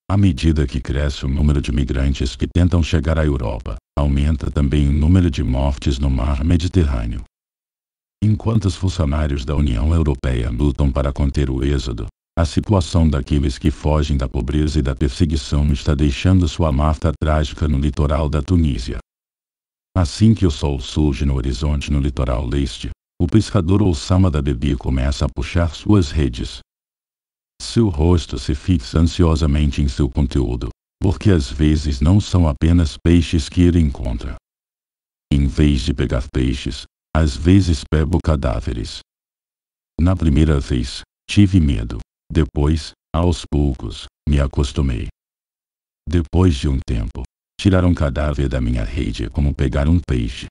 À medida que cresce o número de migrantes que tentam chegar à Europa, aumenta também o número de mortes no mar Mediterrâneo. Enquanto os funcionários da União Europeia lutam para conter o êxodo, a situação daqueles que fogem da pobreza e da perseguição está deixando sua marca trágica no litoral da Tunísia. Assim que o sol surge no horizonte no litoral leste, o pescador Oussama Dabebi começa a puxar suas redes. Seu rosto se fixa ansiosamente em seu conteúdo, porque às vezes não são apenas peixes que ele encontra. Em vez de pegar peixes, às vezes pego cadáveres. Na primeira vez, tive medo. Depois, aos poucos, me acostumei. Depois de um tempo, tirar um cadáver da minha rede é como pegar um peixe.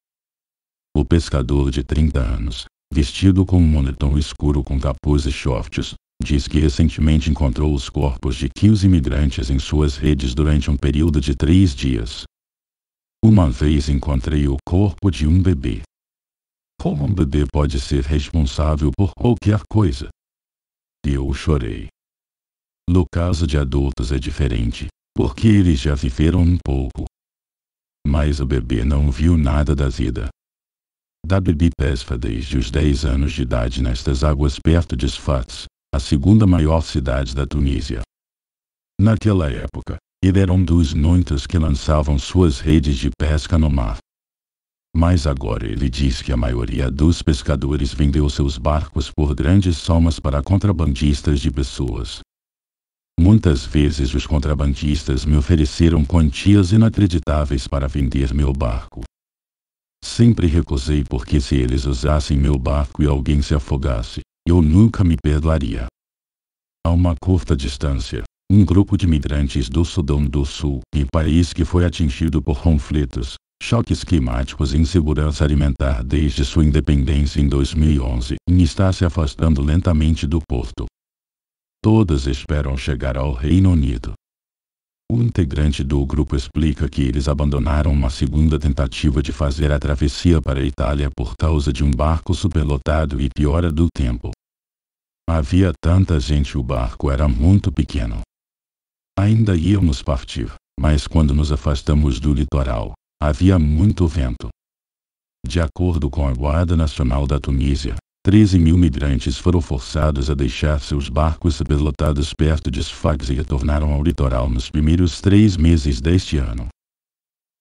O pescador de 30 anos, vestido com um moletom escuro com capuz e shorts, diz que recentemente encontrou os corpos de 15 imigrantes em suas redes durante um período de 3 dias. Uma vez encontrei o corpo de um bebê. Como um bebê pode ser responsável por qualquer coisa? Eu chorei. No caso de adultos é diferente, porque eles já viveram um pouco. Mas o bebê não viu nada da vida. Dabebi pesca desde os 10 anos de idade nestas águas perto de Sfax, a segunda maior cidade da Tunísia. Naquela época, ele era um dos muitos que lançavam suas redes de pesca no mar. Mas agora ele diz que a maioria dos pescadores vendeu seus barcos por grandes somas para contrabandistas de pessoas. Muitas vezes os contrabandistas me ofereceram quantias inacreditáveis para vender meu barco. Sempre recusei porque se eles usassem meu barco e alguém se afogasse, eu nunca me perdoaria. A uma curta distância, um grupo de migrantes do Sudão do Sul, país que foi atingido por conflitos, choques climáticos e insegurança alimentar desde sua independência em 2011, está se afastando lentamente do porto. Todos esperam chegar ao Reino Unido. O integrante do grupo explica que eles abandonaram uma segunda tentativa de fazer a travessia para a Itália por causa de um barco superlotado e piora do tempo. Havia tanta gente e o barco era muito pequeno. Ainda íamos partir, mas quando nos afastamos do litoral, havia muito vento. De acordo com a Guarda Nacional da Tunísia, 13.000 migrantes foram forçados a deixar seus barcos superlotados perto de Sfax e retornaram ao litoral nos primeiros 3 meses deste ano.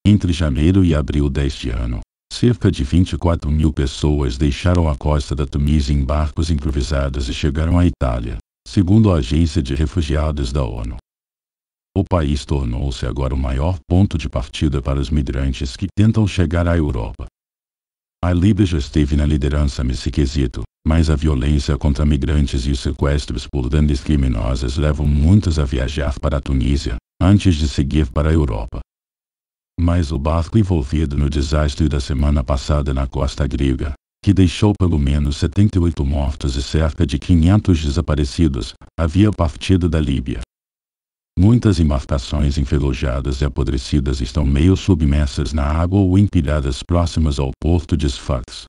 Entre janeiro e abril deste ano, cerca de 24.000 pessoas deixaram a costa da Tunísia em barcos improvisados e chegaram à Itália, segundo a Agência de Refugiados da ONU. O país tornou-se agora o maior ponto de partida para os migrantes que tentam chegar à Europa. A Líbia já esteve na liderança nesse quesito, mas a violência contra migrantes e os sequestros por gangues criminosas levam muitos a viajar para a Tunísia, antes de seguir para a Europa. Mas o barco envolvido no desastre da semana passada na costa grega, que deixou pelo menos 78 mortos e cerca de 500 desaparecidos, havia partido da Líbia. Muitas embarcações enferrujadas e apodrecidas estão meio submersas na água ou empilhadas próximas ao porto de Sfax.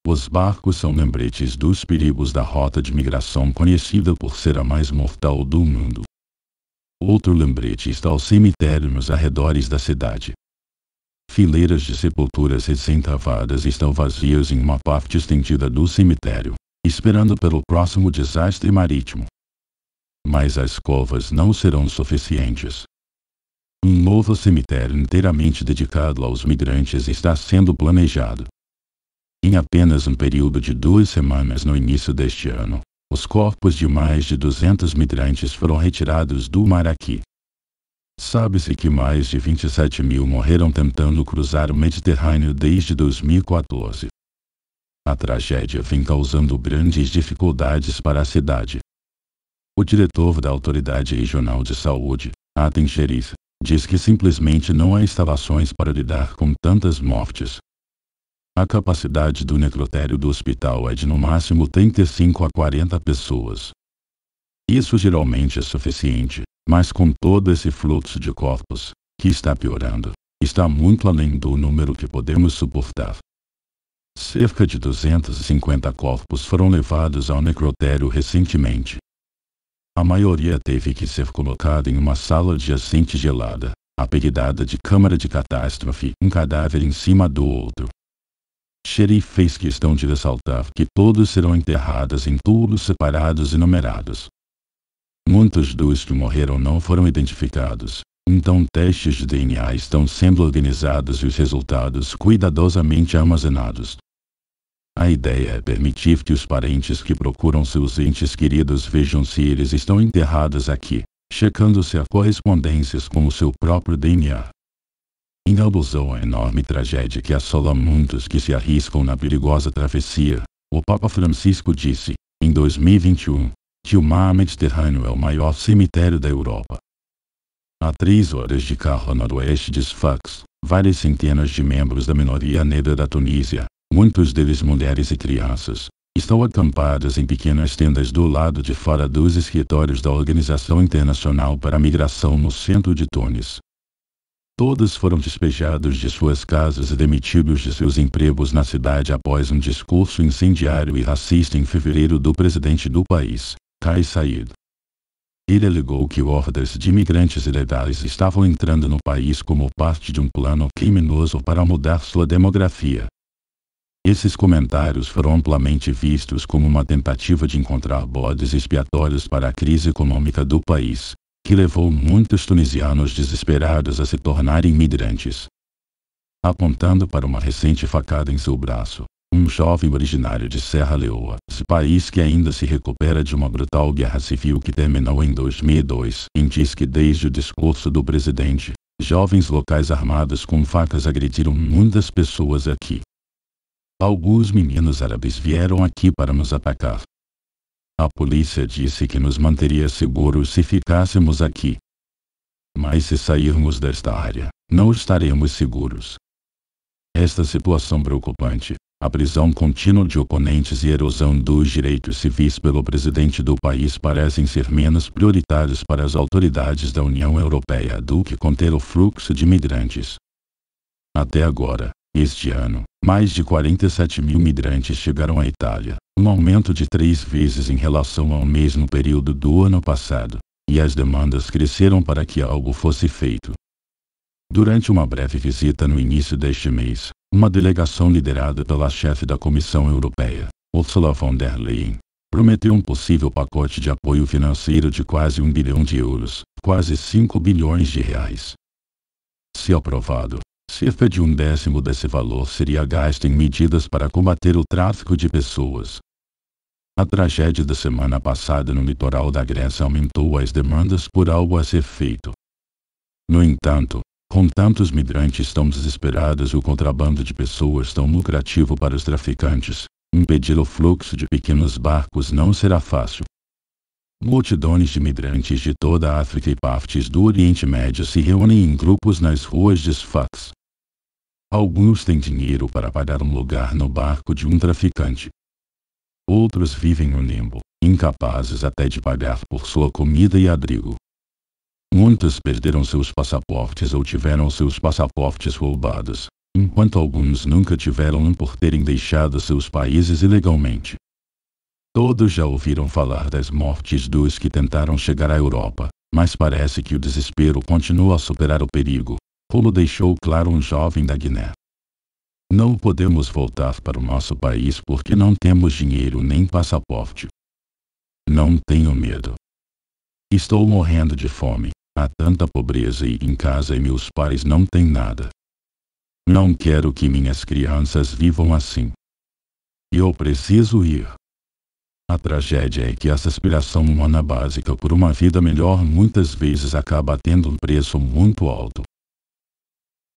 Os barcos são lembretes dos perigos da rota de migração conhecida por ser a mais mortal do mundo. Outro lembrete está ao cemitério nos arredores da cidade. Fileiras de sepulturas recém-cavadas estão vazias em uma parte estendida do cemitério, esperando pelo próximo desastre marítimo. Mas as covas não serão suficientes. Um novo cemitério inteiramente dedicado aos migrantes está sendo planejado. Em apenas um período de 2 semanas no início deste ano, os corpos de mais de 200 migrantes foram retirados do mar aqui. Sabe-se que mais de 27.000 morreram tentando cruzar o Mediterrâneo desde 2014. A tragédia vem causando grandes dificuldades para a cidade. O diretor da Autoridade Regional de Saúde, Atem Sherif, diz que simplesmente não há instalações para lidar com tantas mortes. A capacidade do necrotério do hospital é de no máximo 35 a 40 pessoas. Isso geralmente é suficiente, mas com todo esse fluxo de corpos, que está piorando, está muito além do número que podemos suportar. Cerca de 250 corpos foram levados ao necrotério recentemente. A maioria teve que ser colocada em uma sala adjacente gelada, apelidada de câmara de catástrofe, um cadáver em cima do outro. Sherif fez questão de ressaltar que todos serão enterrados em túmulos separados e numerados. Muitos dos que morreram não foram identificados, então testes de DNA estão sendo organizados e os resultados cuidadosamente armazenados. A ideia é permitir que os parentes que procuram seus entes queridos vejam se eles estão enterrados aqui, checando se há correspondências com o seu próprio DNA. Em alusão à enorme tragédia que assola muitos que se arriscam na perigosa travessia, o Papa Francisco disse, em 2021, que o mar Mediterrâneo é o maior cemitério da Europa. A 3 horas de carro a noroeste de Sfax, várias centenas de membros da minoria negra da Tunísia, muitos deles mulheres e crianças, estão acampados em pequenas tendas do lado de fora dos escritórios da Organização Internacional para a Migração no centro de Tunis. Todos foram despejados de suas casas e demitidos de seus empregos na cidade após um discurso incendiário e racista em fevereiro do presidente do país, Kais Saied. Ele alegou que hordas de imigrantes ilegais estavam entrando no país como parte de um plano criminoso para mudar sua demografia. Esses comentários foram amplamente vistos como uma tentativa de encontrar bodes expiatórios para a crise econômica do país, que levou muitos tunisianos desesperados a se tornarem migrantes. Apontando para uma recente facada em seu braço, um jovem originário de Serra Leoa, país que ainda se recupera de uma brutal guerra civil que terminou em 2002, diz que desde o discurso do presidente, jovens locais armados com facas agrediram muitas pessoas aqui. Alguns meninos árabes vieram aqui para nos atacar. A polícia disse que nos manteria seguros se ficássemos aqui. Mas se sairmos desta área, não estaremos seguros. Esta situação preocupante, a prisão contínua de oponentes e erosão dos direitos civis pelo presidente do país parecem ser menos prioritários para as autoridades da União Europeia do que conter o fluxo de migrantes. Até agora, este ano, mais de 47 mil migrantes chegaram à Itália, um aumento de 3 vezes em relação ao mesmo período do ano passado, e as demandas cresceram para que algo fosse feito. Durante uma breve visita no início deste mês, uma delegação liderada pela chefe da Comissão Europeia, Ursula von der Leyen, prometeu um possível pacote de apoio financeiro de quase €1 bilhão, quase 5 bilhões de reais. Se aprovado, cerca de 1/10 desse valor seria gasto em medidas para combater o tráfico de pessoas. A tragédia da semana passada no litoral da Grécia aumentou as demandas por algo a ser feito. No entanto, com tantos migrantes tão desesperados e o contrabando de pessoas tão lucrativo para os traficantes, impedir o fluxo de pequenos barcos não será fácil. Multidões de migrantes de toda a África e partes do Oriente Médio se reúnem em grupos nas ruas de Sfax. Alguns têm dinheiro para pagar um lugar no barco de um traficante. Outros vivem no limbo, incapazes até de pagar por sua comida e abrigo. Muitos perderam seus passaportes ou tiveram seus passaportes roubados, enquanto alguns nunca tiveram um por terem deixado seus países ilegalmente. Todos já ouviram falar das mortes dos que tentaram chegar à Europa, mas parece que o desespero continua a superar o perigo, como deixou claro um jovem da Guiné. Não podemos voltar para o nosso país porque não temos dinheiro nem passaporte. Não tenho medo. Estou morrendo de fome, há tanta pobreza e em casa e meus pais não têm nada. Não quero que minhas crianças vivam assim. Eu preciso ir. A tragédia é que essa aspiração humana básica por uma vida melhor muitas vezes acaba tendo um preço muito alto.